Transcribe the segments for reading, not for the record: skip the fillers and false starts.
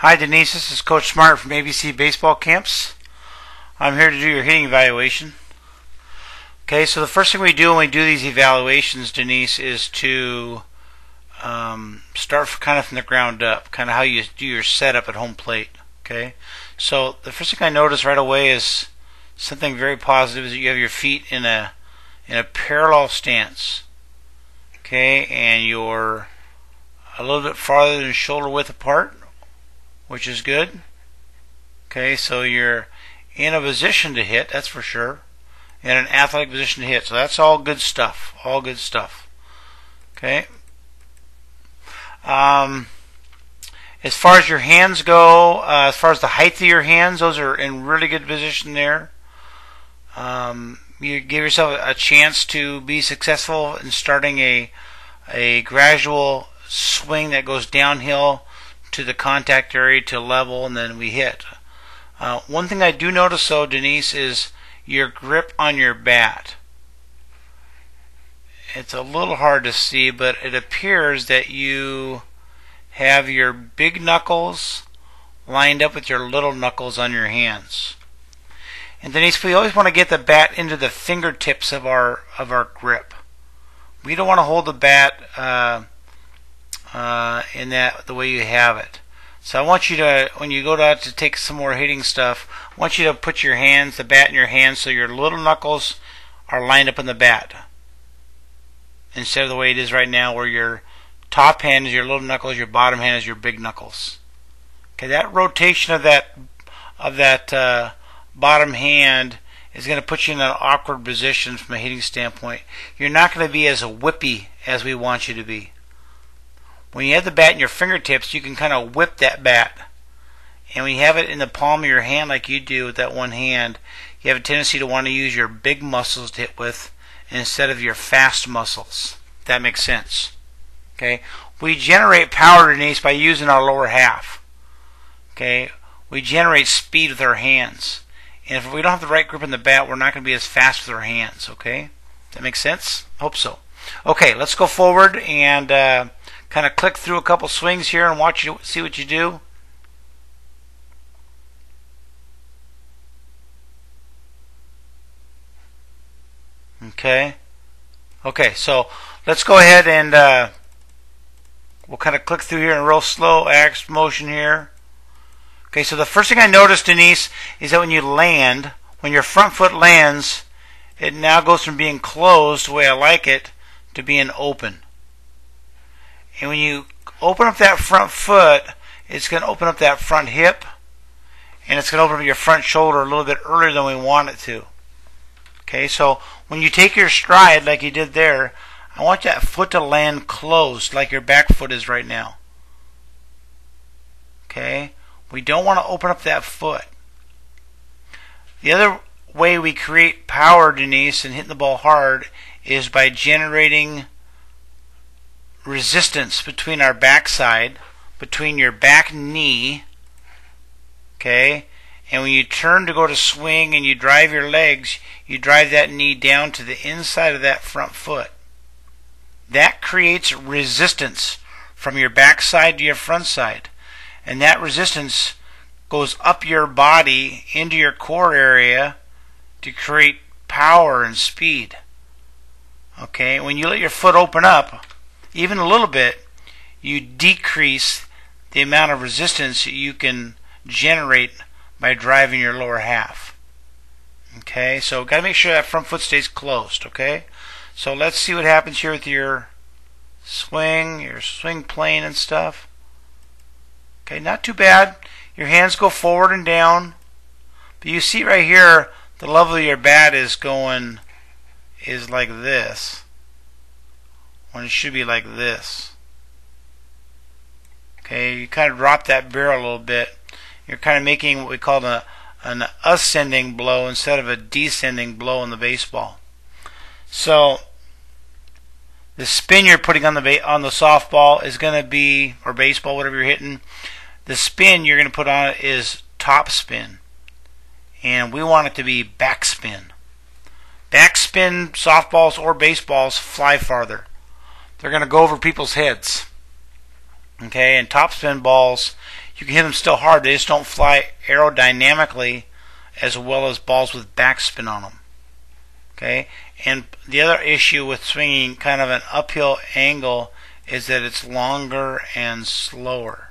Hi Denise, this is Coach Smart from ABC Baseball Camps. I'm here to do your hitting evaluation. Okay, so the first thing we do when we do these evaluations, Denise, is to start kind of from the ground up, kind of how you do your setup at home plate. Okay, so the first thing I notice right away is something very positive, is that you have your feet in a parallel stance. Okay, and you're a little bit farther than shoulder width apart, which is good. Okay, so you're in a position to hit, that's for sure, in an athletic position to hit. So that's all good stuff. All good stuff. Okay. As far as your hands go, as far as the height of your hands, those are in really good position there. You give yourself a chance to be successful in starting a gradual swing that goes downhill to the contact area to level, and then we hit. One thing I do notice though, Denise, is your grip on your bat. It's a little hard to see, but it appears that you have your big knuckles lined up with your little knuckles on your hands. And Denise, we always want to get the bat into the fingertips of our grip. We don't want to hold the bat in the way you have it. So I want you to, when you go out to take some more hitting stuff, I want you to put your hands, the bat in your hands, so your little knuckles are lined up in the bat, instead of the way it is right now, where your top hand is your little knuckles, your bottom hand is your big knuckles. Okay, that rotation of that bottom hand is going to put you in an awkward position from a hitting standpoint. You're not going to be as whippy as we want you to be. When you have the bat in your fingertips, you can kind of whip that bat. And when you have it in the palm of your hand like you do with that one hand, you have a tendency to want to use your big muscles to hit with instead of your fast muscles. If that makes sense. Okay? We generate power, Denise, by using our lower half. Okay? We generate speed with our hands. And if we don't have the right grip in the bat, we're not going to be as fast with our hands. Okay? That makes sense? Hope so. Okay, let's go forward and kind of click through a couple swings here and watch you see what you do. Okay, so let's go ahead and we'll kind of click through here in real slow action motion here. Okay, so the first thing I noticed, Denise, is that when you land, when your front foot lands, it now goes from being closed the way I like it to being open. And when you open up that front foot, it's going to open up that front hip, and it's going to open up your front shoulder a little bit earlier than we want it to. Okay, so when you take your stride like you did there, I want that foot to land closed like your back foot is right now. Okay, we don't want to open up that foot. The other way we create power, Denise, and hitting the ball hard is by generating resistance between our backside, between your back knee, okay, and when you turn to go to swing and you drive your legs, you drive that knee down to the inside of that front foot. That creates resistance from your backside to your front side, and that resistance goes up your body into your core area to create power and speed. Okay, when you let your foot open up even a little bit, you decrease the amount of resistance you can generate by driving your lower half. Okay, so got to make sure that front foot stays closed. Okay, so let's see what happens here with your swing plane and stuff. Okay, not too bad. Your hands go forward and down, but you see right here the level of your bat is like this, when it should be like this. Okay, you kind of drop that barrel a little bit. You're kind of making what we call an ascending blow instead of a descending blow in the baseball. So the spin you're putting on the softball is going to be, or baseball, whatever you're hitting, the spin you're going to put on it is top spin, and we want it to be backspin. Backspin softballs or baseballs fly farther. They're going to go over people's heads. Okay, and topspin balls, you can hit them still hard. They just don't fly aerodynamically as well as balls with backspin on them. Okay, and the other issue with swinging kind of an uphill angle is that it's longer and slower.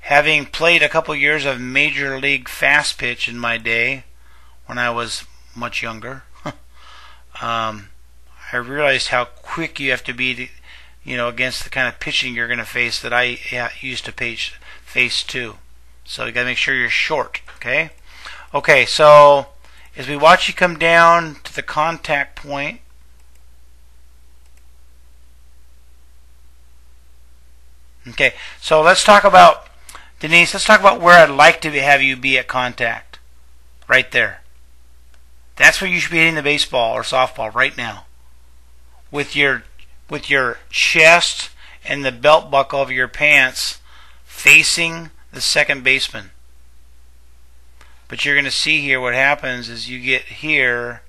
Having played a couple years of major league fast pitch in my day when I was much younger, I realized how quick you have to be to, against the kind of pitching you're going to face that I used to face too. So you got to make sure you're short. Okay. Okay. So as we watch you come down to the contact point, okay. So let's talk about, Denise. Let's talk about where I'd like to have you be at contact. Right there. That's where you should be hitting the baseball or softball right now. With your chest and the belt buckle of your pants facing the second baseman. But you're going to see here what happens is you get here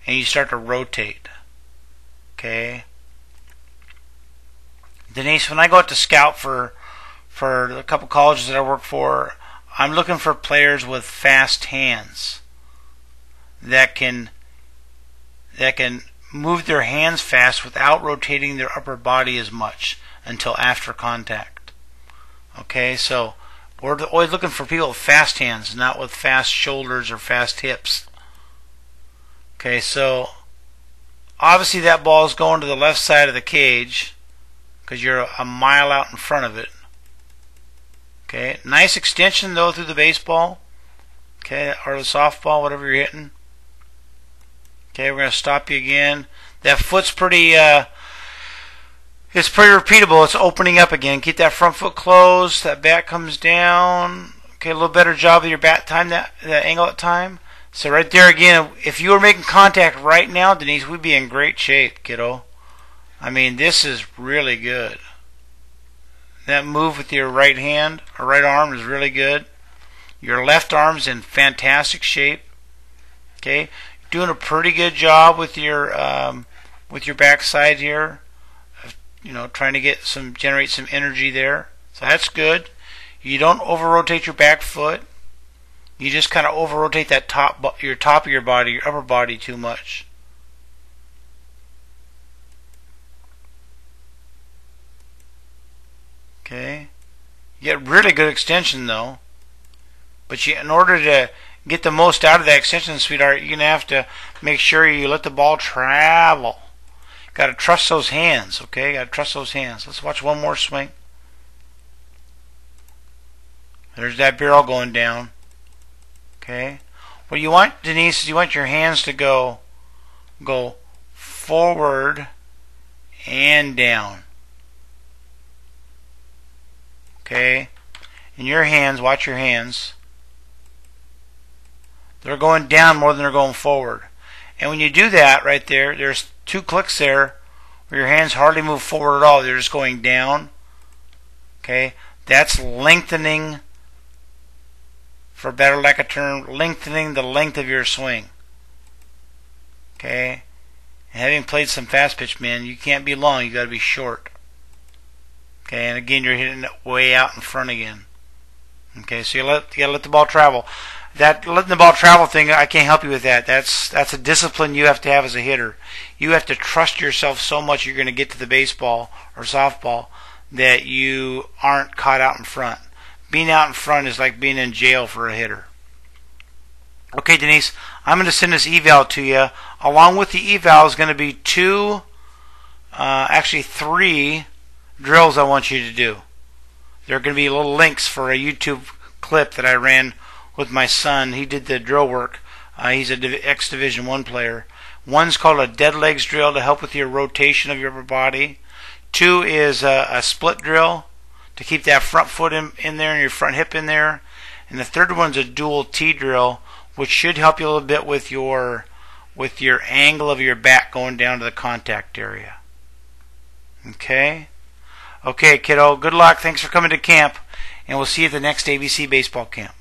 and you start to rotate. Okay? Denise, when I go out to scout for a couple colleges that I work for, I'm looking for players with fast hands that can move their hands fast without rotating their upper body as much until after contact. Okay, so we're always looking for people with fast hands, not with fast shoulders or fast hips. Okay, so obviously that ball is going to the left side of the cage because you're a mile out in front of it. Okay, nice extension though through the baseball, okay, or the softball, whatever you're hitting. Okay, we're going to stop you again. That foot's pretty, it's pretty repeatable. It's opening up again. Keep that front foot closed. That bat comes down. Okay, a little better job with your bat time, that angle at time. So right there again, if you were making contact right now, Denise, we'd be in great shape, kiddo. I mean, this is really good. That move with your right hand or right arm is really good. Your left arm's in fantastic shape. Okay, doing a pretty good job with your backside here. Trying to generate some energy there. So that's good. You don't over rotate your back foot. You just kind of over rotate that top of your body, your upper body too much. Okay, you get really good extension though, but in order to get the most out of that extension, sweetheart, you're gonna have to make sure you let the ball travel. Got to trust those hands, okay? Got to trust those hands. Let's watch one more swing. There's that barrel going down. Okay. What you want, Denise, is you want your hands to go forward and down. Okay, and your hands, watch your hands. They're going down more than they're going forward. And when you do that right there, there's 2 clicks there where your hands hardly move forward at all. They're just going down. Okay, that's lengthening, for better lack of term, lengthening the length of your swing. Okay, and having played some fast pitch, man, you can't be long. You got to be short. Okay, and again, you're hitting it way out in front again. Okay, so you gotta let the ball travel. That letting the ball travel thing, I can't help you with that. That's a discipline you have to have as a hitter. You have to trust yourself so much you're going to get to the baseball or softball that you aren't caught out in front. Being out in front is like being in jail for a hitter. Okay, Denise, I'm going to send this eval to you. Along with the eval is going to be 3 drills I want you to do. There are going to be little links for a YouTube clip that I ran with my son. He did the drill work. He's an ex-Division I player. One's called a dead legs drill to help with your rotation of your upper body. 2 is a split drill to keep that front foot in there and your front hip in there. And the third one's a dual T drill, which should help you a little bit with your angle of your back going down to the contact area. Okay? Okay, kiddo. Good luck. Thanks for coming to camp. And we'll see you at the next ABC baseball camp.